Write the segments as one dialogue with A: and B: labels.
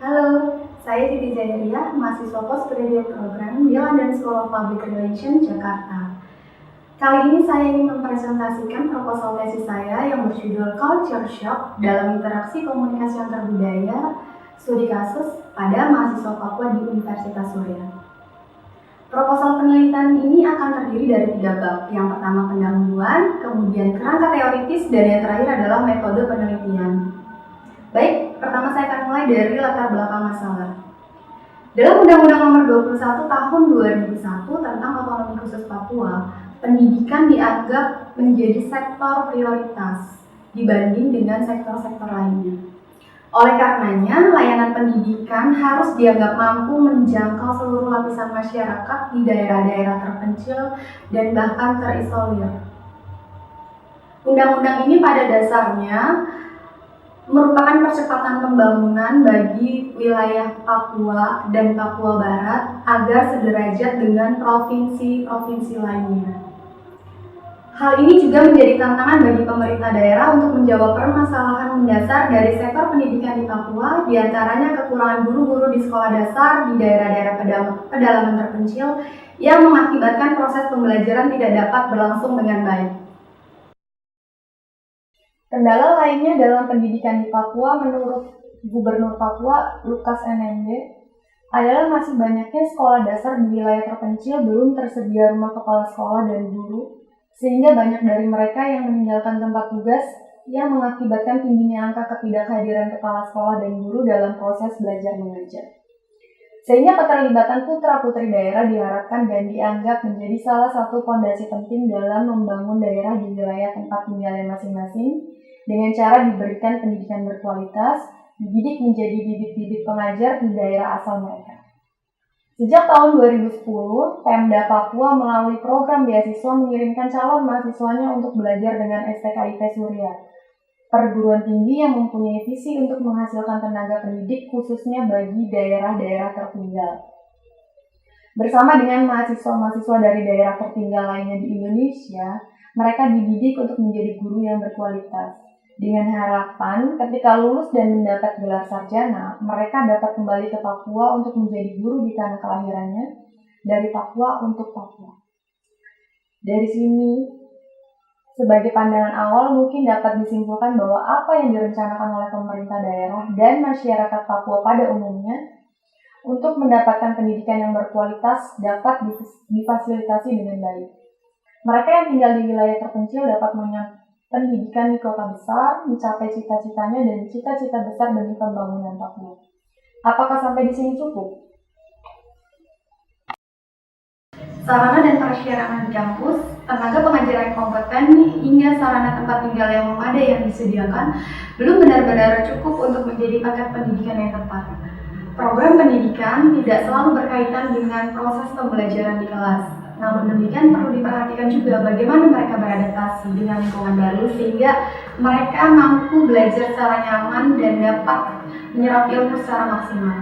A: Halo, saya Siti Jairia, mahasiswa postgraduate program di London School of Public Relations, Jakarta. Kali ini saya ingin mempresentasikan proposal tesis saya yang berjudul Culture Shock dalam interaksi komunikasi antar budaya, studi kasus pada mahasiswa Papua di Universitas Surya. Proposal penelitian ini akan terdiri dari 3 bab. Yang pertama pendahuluan, kemudian kerangka teoritis, dan yang terakhir adalah metode penelitian. Baik, pertama saya akan mulai dari latar belakang masalah. Dalam Undang-Undang Nomor 21 Tahun 2001 tentang Otonomi Khusus Papua, pendidikan dianggap menjadi sektor prioritas dibanding dengan sektor-sektor lainnya. Oleh karenanya, layanan pendidikan harus dianggap mampu menjangkau seluruh lapisan masyarakat di daerah-daerah terpencil dan bahkan terisolir. Undang-undang ini pada dasarnya merupakan percepatan pembangunan bagi wilayah Papua dan Papua Barat agar sederajat dengan provinsi-provinsi lainnya. Hal ini juga menjadi tantangan bagi pemerintah daerah untuk menjawab permasalahan mendasar dari sektor pendidikan di Papua, diantaranya kekurangan guru-guru di sekolah dasar di daerah-daerah pedalaman terpencil yang mengakibatkan proses pembelajaran tidak dapat berlangsung dengan baik. Kendala lainnya dalam pendidikan di Papua menurut Gubernur Papua Lukas NMB adalah masih banyaknya sekolah dasar di wilayah terpencil belum tersedia rumah kepala sekolah dan guru, sehingga banyak dari mereka yang meninggalkan tempat tugas yang mengakibatkan tingginya angka ketidakhadiran kepala sekolah dan guru dalam proses belajar mengajar. Sehingga keterlibatan putra-putri daerah diharapkan dan dianggap menjadi salah satu fondasi penting dalam membangun daerah di wilayah tempat tinggalnya masing-masing, dengan cara diberikan pendidikan berkualitas, dididik menjadi bibit-bibit pengajar di daerah asal mereka. Sejak tahun 2010, Pemda Papua melalui program beasiswa mengirimkan calon mahasiswanya untuk belajar dengan STKIP Surya, perguruan tinggi yang mempunyai visi untuk menghasilkan tenaga pendidik khususnya bagi daerah-daerah tertinggal. Bersama dengan mahasiswa-mahasiswa dari daerah tertinggal lainnya di Indonesia, mereka dididik untuk menjadi guru yang berkualitas. Dengan harapan ketika lulus dan mendapat gelar sarjana, mereka dapat kembali ke Papua untuk menjadi guru di tanah kelahirannya, dari Papua untuk Papua. Dari sini, sebagai pandangan awal mungkin dapat disimpulkan bahwa apa yang direncanakan oleh pemerintah daerah dan masyarakat Papua pada umumnya untuk mendapatkan pendidikan yang berkualitas dapat difasilitasi dengan baik. Mereka yang tinggal di wilayah terpencil dapat menyambut pendidikan di kota besar, mencapai cita-citanya dan cita-cita besar demi pembangunan Papua. Apakah sampai di sini cukup? Sarana dan prasarana di kampus, tenaga pengajar yang kompeten, hingga sarana tempat tinggal yang memadai yang disediakan belum benar-benar cukup untuk menjadi paket pendidikan yang tepat. Program pendidikan tidak selalu berkaitan dengan proses pembelajaran di kelas. Namun demikian perlu diperhatikan juga bagaimana mereka beradaptasi dengan lingkungan baru sehingga mereka mampu belajar secara nyaman dan dapat menyerap ilmu secara maksimal.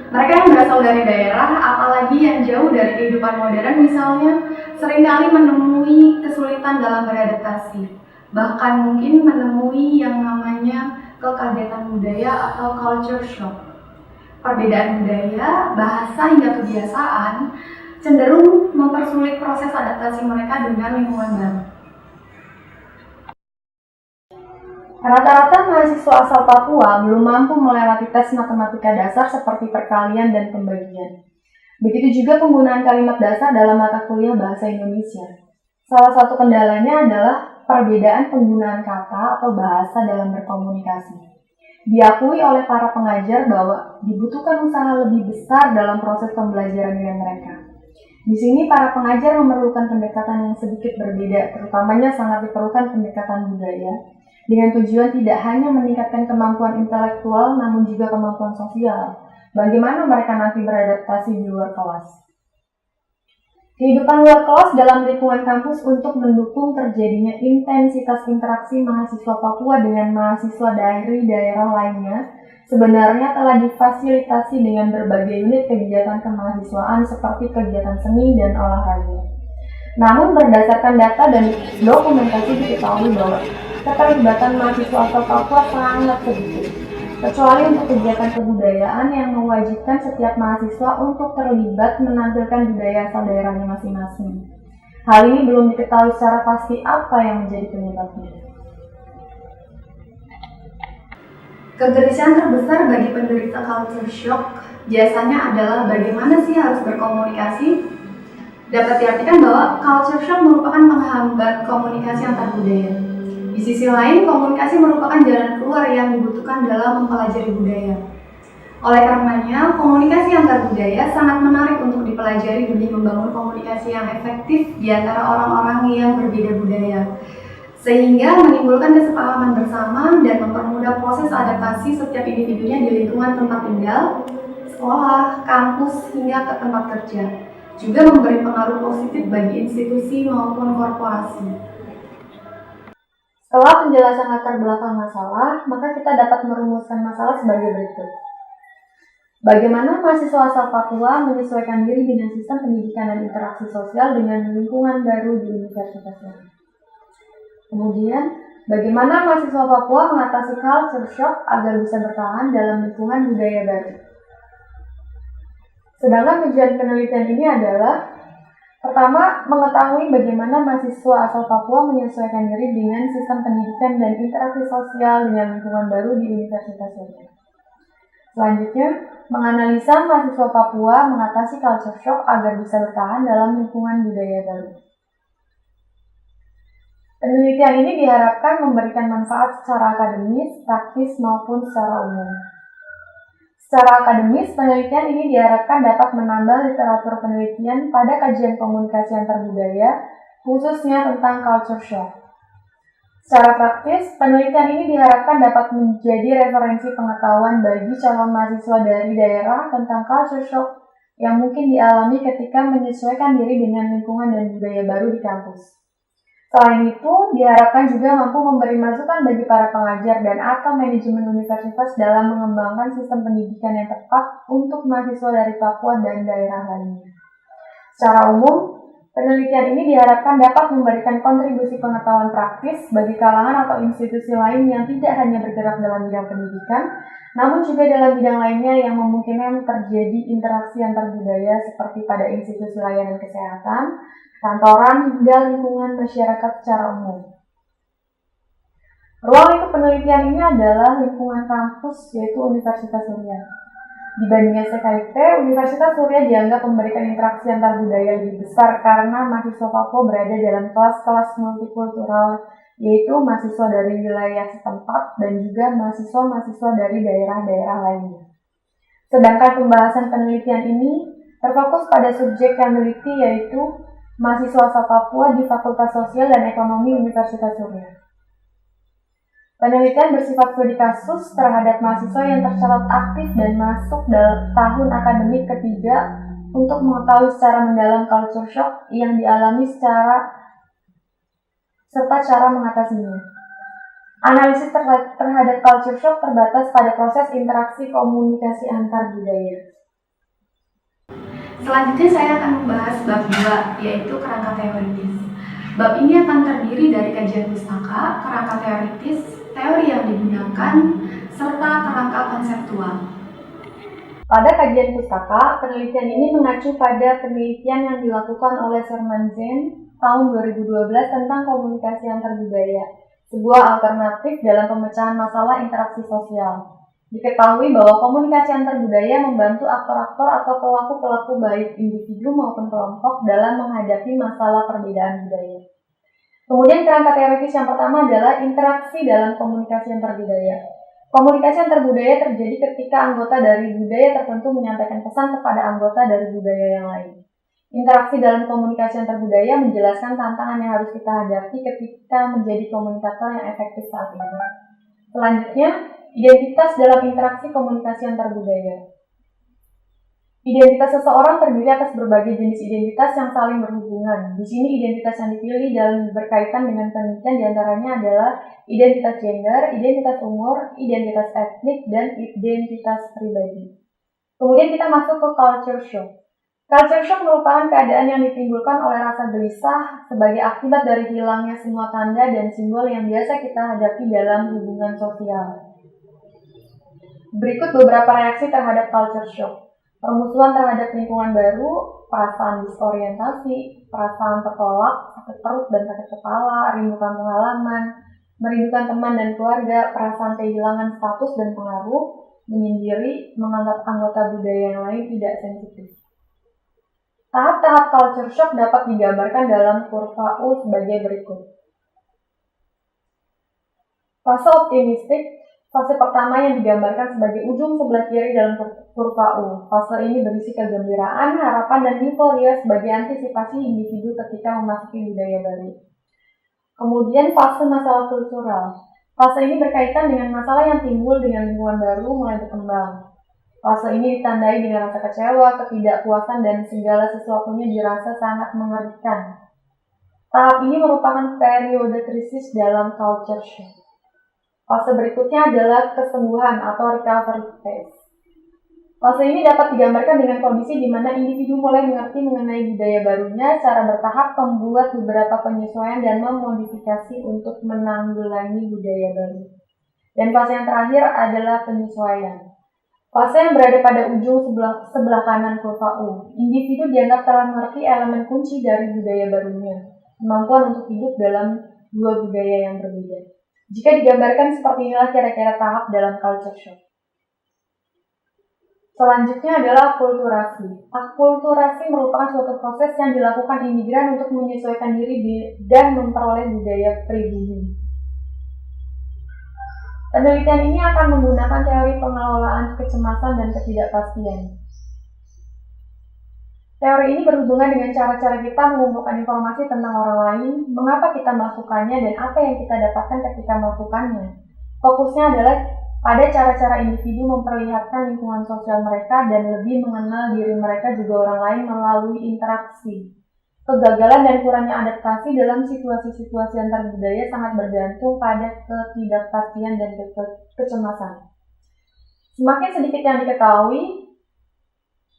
A: Mereka yang berasal dari daerah, apalagi yang jauh dari kehidupan modern misalnya, seringkali menemui kesulitan dalam beradaptasi. Bahkan mungkin menemui yang namanya kekagetan budaya atau culture shock. Perbedaan budaya, bahasa hingga kebiasaan cenderung mempersulit proses adaptasi mereka dengan lingkungan baru. Rata-rata mahasiswa asal Papua belum mampu melewati tes matematika dasar seperti perkalian dan pembagian. Begitu juga penggunaan kalimat dasar dalam mata kuliah bahasa Indonesia. Salah satu kendalanya adalah perbedaan penggunaan kata atau bahasa dalam berkomunikasi. Diakui oleh para pengajar bahwa dibutuhkan usaha lebih besar dalam proses pembelajaran dengan mereka. Di sini para pengajar memerlukan pendekatan yang sedikit berbeda, terutamanya sangat diperlukan pendekatan budaya, dengan tujuan tidak hanya meningkatkan kemampuan intelektual, namun juga kemampuan sosial. Bagaimana mereka nanti beradaptasi di luar kelas. Kehidupan luar kelas dalam lingkungan kampus untuk mendukung terjadinya intensitas interaksi mahasiswa Papua dengan mahasiswa dari daerah lainnya, sebenarnya telah difasilitasi dengan berbagai unit kegiatan kemahasiswaan seperti kegiatan seni dan olahraga. Namun berdasarkan data dan dokumentasi diketahui bahwa keterlibatan mahasiswa asal Papua sangat sedikit. kecuali untuk kegiatan kebudayaan yang mewajibkan setiap mahasiswa untuk terlibat menampilkan budaya asal daerahnya masing-masing. Hal ini belum diketahui secara pasti apa yang menjadi penyebabnya. Kegelisahan terbesar bagi penderita culture shock biasanya adalah bagaimana sih harus berkomunikasi. Dapat diartikan bahwa culture shock merupakan penghambat komunikasi antar budaya. Di sisi lain, komunikasi merupakan jalan keluar yang dibutuhkan dalam mempelajari budaya. Oleh karenanya, komunikasi antar budaya sangat menarik untuk dipelajari demi membangun komunikasi yang efektif di antara orang-orang yang berbeda budaya, sehingga menimbulkan kesepahaman bersama dan mempermudah proses adaptasi setiap individunya di lingkungan tempat tinggal, sekolah, kampus, hingga ke tempat kerja. Juga memberi pengaruh positif bagi institusi maupun korporasi. Setelah penjelasan latar belakang masalah, maka kita dapat merumuskan masalah sebagai berikut. Bagaimana mahasiswa asal Papua menyesuaikan diri dengan sistem pendidikan dan interaksi sosial dengan lingkungan baru di universitasnya. Kemudian, bagaimana mahasiswa Papua mengatasi culture shock agar bisa bertahan dalam lingkungan budaya baru. Sedangkan tujuan penelitian ini adalah pertama, mengetahui bagaimana mahasiswa asal Papua menyesuaikan diri dengan sistem pendidikan dan interaksi sosial dengan lingkungan baru di universitasnya. Selanjutnya, menganalisa mahasiswa Papua mengatasi culture shock agar bisa bertahan dalam lingkungan budaya baru. Penelitian ini diharapkan memberikan manfaat secara akademis, praktis, maupun secara umum. Secara akademis, penelitian ini diharapkan dapat menambah literatur penelitian pada kajian komunikasi antar budaya, khususnya tentang culture shock. Secara praktis, penelitian ini diharapkan dapat menjadi referensi pengetahuan bagi calon mahasiswa dari daerah tentang culture shock yang mungkin dialami ketika menyesuaikan diri dengan lingkungan dan budaya baru di kampus. Selain itu, diharapkan juga mampu memberi masukan bagi para pengajar dan atau manajemen universitas dalam mengembangkan sistem pendidikan yang tepat untuk mahasiswa dari Papua dan daerah lainnya. Secara umum, penelitian ini diharapkan dapat memberikan kontribusi pengetahuan praktis bagi kalangan atau institusi lain yang tidak hanya bergerak dalam bidang pendidikan, namun juga dalam bidang lainnya yang memungkinkan terjadi interaksi antar budaya seperti pada institusi layanan kesehatan, kantoran, hingga lingkungan masyarakat secara umum. Ruang lingkup penelitian ini adalah lingkungan kampus, yaitu Universitas Surya. Dibandingkan SKIP, Universitas Surya dianggap memberikan interaksi antar budaya lebih besar karena mahasiswa Papua berada dalam kelas-kelas multikultural, yaitu mahasiswa dari wilayah setempat dan juga mahasiswa-mahasiswa dari daerah-daerah lainnya. Sedangkan pembahasan penelitian ini terfokus pada subjek yang meneliti, yaitu mahasiswa asal Papua di Fakultas Sosial dan Ekonomi Universitas Surya. Penelitian bersifat studi kasus terhadap mahasiswa yang tercatat aktif dan masuk dalam tahun akademik ketiga untuk mengetahui secara mendalam culture shock yang dialami serta cara mengatasinya. Analisis terhadap culture shock terbatas pada proses interaksi komunikasi antar budaya. Selanjutnya saya akan membahas bab 2, yaitu kerangka teoritis. Bab ini akan terdiri dari kajian pustaka, kerangka teoritis, teori yang digunakan, serta kerangka konseptual. Pada kajian pustaka, penelitian ini mengacu pada penelitian yang dilakukan oleh Sherman Zeng tahun 2012 tentang komunikasi antar budaya, sebuah alternatif dalam pemecahan masalah interaksi sosial. Diketahui bahwa komunikasi antar budaya membantu aktor-aktor atau pelaku-pelaku baik individu maupun kelompok dalam menghadapi masalah perbedaan budaya. Kemudian kerangka teoritis yang pertama adalah interaksi dalam komunikasi antar budaya. Komunikasi antar budaya terjadi ketika anggota dari budaya tertentu menyampaikan pesan kepada anggota dari budaya yang lain. Interaksi dalam komunikasi antar budaya menjelaskan tantangan yang harus kita hadapi ketika menjadi komunikator yang efektif saat ini. Selanjutnya, identitas dalam interaksi komunikasi antar budaya. Identitas seseorang terdiri atas berbagai jenis identitas yang saling berhubungan. Di sini identitas yang dipilih dalam berkaitan dengan penelitian diantaranya adalah identitas gender, identitas umur, identitas etnik, dan identitas pribadi. Kemudian kita masuk ke culture shock. Culture shock merupakan keadaan yang ditimbulkan oleh rasa gelisah sebagai akibat dari hilangnya semua tanda dan simbol yang biasa kita hadapi dalam hubungan sosial. Berikut beberapa reaksi terhadap culture shock. Permusuhan terhadap lingkungan baru, perasaan disorientasi, perasaan tertolak, sakit perut dan sakit kepala, rindu kampung halaman, merindukan teman dan keluarga, perasaan kehilangan status dan pengaruh, menyendiri, menganggap anggota budaya yang lain tidak sensitif. Tahap-tahap culture shock dapat digambarkan dalam kurva U sebagai berikut. Fase optimistik. Fase pertama yang digambarkan sebagai ujung sebelah kiri dalam kurva U. Fase ini berisi kegembiraan, harapan, dan euforia sebagai antisipasi individu ketika memasuki budaya baru. Kemudian fase masalah kultural. Fase ini berkaitan dengan masalah yang timbul dengan lingkungan baru mulai berkembang. Fase ini ditandai dengan rasa kecewa, ketidakpuasan, dan segala sesuatunya dirasa sangat mengerikan. Tahap ini merupakan periode krisis dalam culture shock. Fase berikutnya adalah kesembuhan atau recovery phase. Fase ini dapat digambarkan dengan kondisi di mana individu mulai mengerti mengenai budaya barunya secara bertahap, membuat beberapa penyesuaian dan memodifikasi untuk menanggulangi budaya baru. Dan fase yang terakhir adalah penyesuaian. Fase yang berada pada ujung sebelah kanan kurva U. Individu dianggap telah mengerti elemen kunci dari budaya barunya, kemampuan untuk hidup dalam dua budaya yang berbeda. Jika digambarkan seperti inilah kira-kira tahap dalam culture shock. Selanjutnya adalah akulturasi. Akulturasi merupakan suatu proses yang dilakukan imigran untuk menyesuaikan diri dan memperoleh budaya pribumi. Penelitian ini akan menggunakan teori pengelolaan kecemasan dan ketidakpastian. Teori ini berhubungan dengan cara-cara kita mengumpulkan informasi tentang orang lain, mengapa kita melakukannya, dan apa yang kita dapatkan ketika melakukannya. Fokusnya adalah pada cara-cara individu memperlihatkan lingkungan sosial mereka dan lebih mengenal diri mereka juga orang lain melalui interaksi. Kegagalan dan kurangnya adaptasi dalam situasi-situasi antar budaya sangat bergantung pada ketidakpastian dan kecemasan. Semakin sedikit yang diketahui,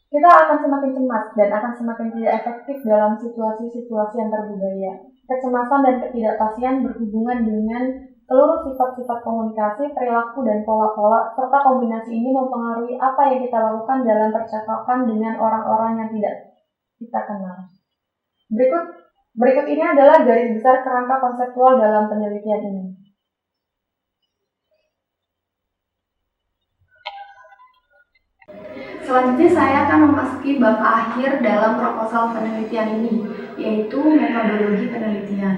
A: kita akan semakin cemas dan akan semakin tidak efektif dalam situasi-situasi antar budaya. Kecemasan dan ketidakpastian berhubungan dengan seluruh sifat-sifat komunikasi, perilaku, dan pola-pola, serta kombinasi ini mempengaruhi apa yang kita lakukan dalam percakapan dengan orang-orang yang tidak kita kenal. Berikut ini adalah garis besar kerangka konseptual dalam penelitian ini. Selanjutnya saya akan memasuki bab akhir dalam proposal penelitian ini, yaitu metodologi penelitian.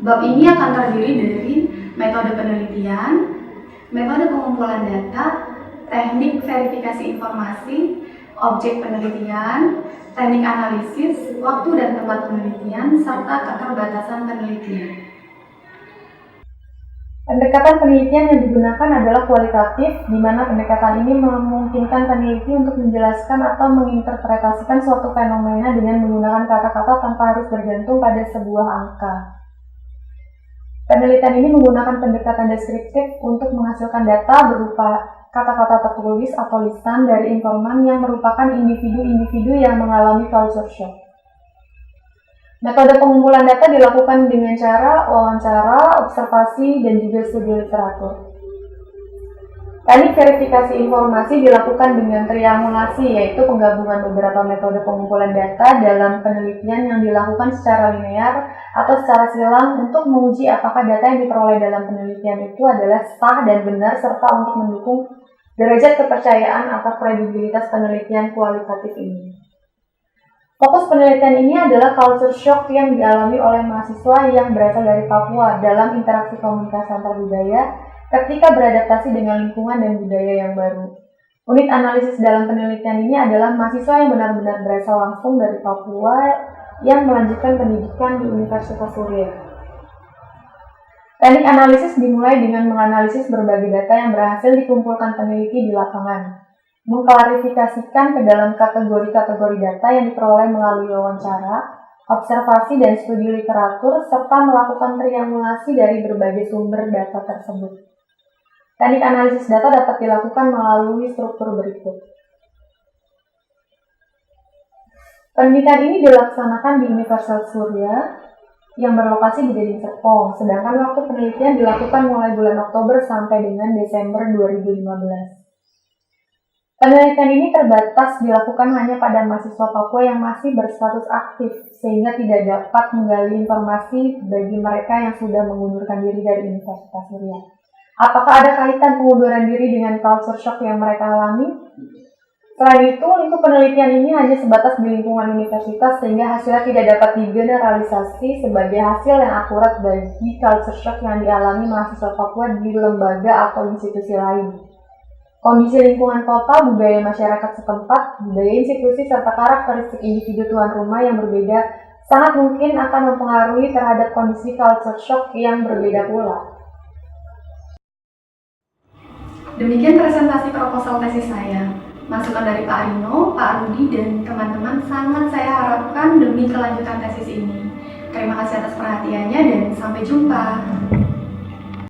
A: Bab ini akan terdiri dari metode penelitian, metode pengumpulan data, teknik verifikasi informasi, objek penelitian, teknik analisis, waktu dan tempat penelitian, serta keterbatasan penelitian. Pendekatan penelitian yang digunakan adalah kualitatif, di mana pendekatan ini memungkinkan peneliti untuk menjelaskan atau menginterpretasikan suatu fenomena dengan menggunakan kata-kata tanpa harus bergantung pada sebuah angka. Penelitian ini menggunakan pendekatan deskriptif untuk menghasilkan data berupa kata-kata tertulis atau lisan dari informan yang merupakan individu-individu yang mengalami culture shock. Metode pengumpulan data dilakukan dengan cara wawancara, observasi, dan juga studi literatur. Teknik verifikasi informasi dilakukan dengan triangulasi, yaitu penggabungan beberapa metode pengumpulan data dalam penelitian yang dilakukan secara linear atau secara silang untuk menguji apakah data yang diperoleh dalam penelitian itu adalah sah dan benar, serta untuk mendukung derajat kepercayaan atau kredibilitas penelitian kualitatif ini. Fokus penelitian ini adalah culture shock yang dialami oleh mahasiswa yang berasal dari Papua dalam interaksi komunikasi antar budaya ketika beradaptasi dengan lingkungan dan budaya yang baru. Unit analisis dalam penelitian ini adalah mahasiswa yang benar-benar berasal langsung dari Papua yang melanjutkan pendidikan di Universitas Surya. Teknik analisis dimulai dengan menganalisis berbagai data yang berhasil dikumpulkan peneliti di lapangan, mengklarifikasikan ke dalam kategori-kategori data yang diperoleh melalui wawancara, observasi dan studi literatur, serta melakukan triangulasi dari berbagai sumber data tersebut. Teknik analisis data dapat dilakukan melalui struktur berikut. Penelitian ini dilaksanakan di Universitas Surya. yang berlokasi di Gading Serpong, sedangkan waktu penelitian dilakukan mulai bulan Oktober sampai dengan Desember 2015. Penelitian ini terbatas dilakukan hanya pada mahasiswa Papua yang masih berstatus aktif, sehingga tidak dapat menggali informasi bagi mereka yang sudah mengundurkan diri dari Universitas Muria. Apakah ada kaitan pengunduran diri dengan culture shock yang mereka alami? Selain itu, lingkup penelitian ini hanya sebatas di lingkungan universitas sehingga hasilnya tidak dapat digeneralisasi sebagai hasil yang akurat bagi culture shock yang dialami mahasiswa Papua di lembaga atau institusi lain. Kondisi lingkungan kota, budaya masyarakat setempat, budaya institusi, serta karakteristik individu tuan rumah yang berbeda sangat mungkin akan mempengaruhi terhadap kondisi culture shock yang berbeda pula. Demikian presentasi proposal tesis saya. Masukan dari Pak Arino, Pak Rudi, dan teman-teman sangat saya harapkan demi kelanjutan tesis ini. Terima kasih atas perhatiannya dan sampai jumpa.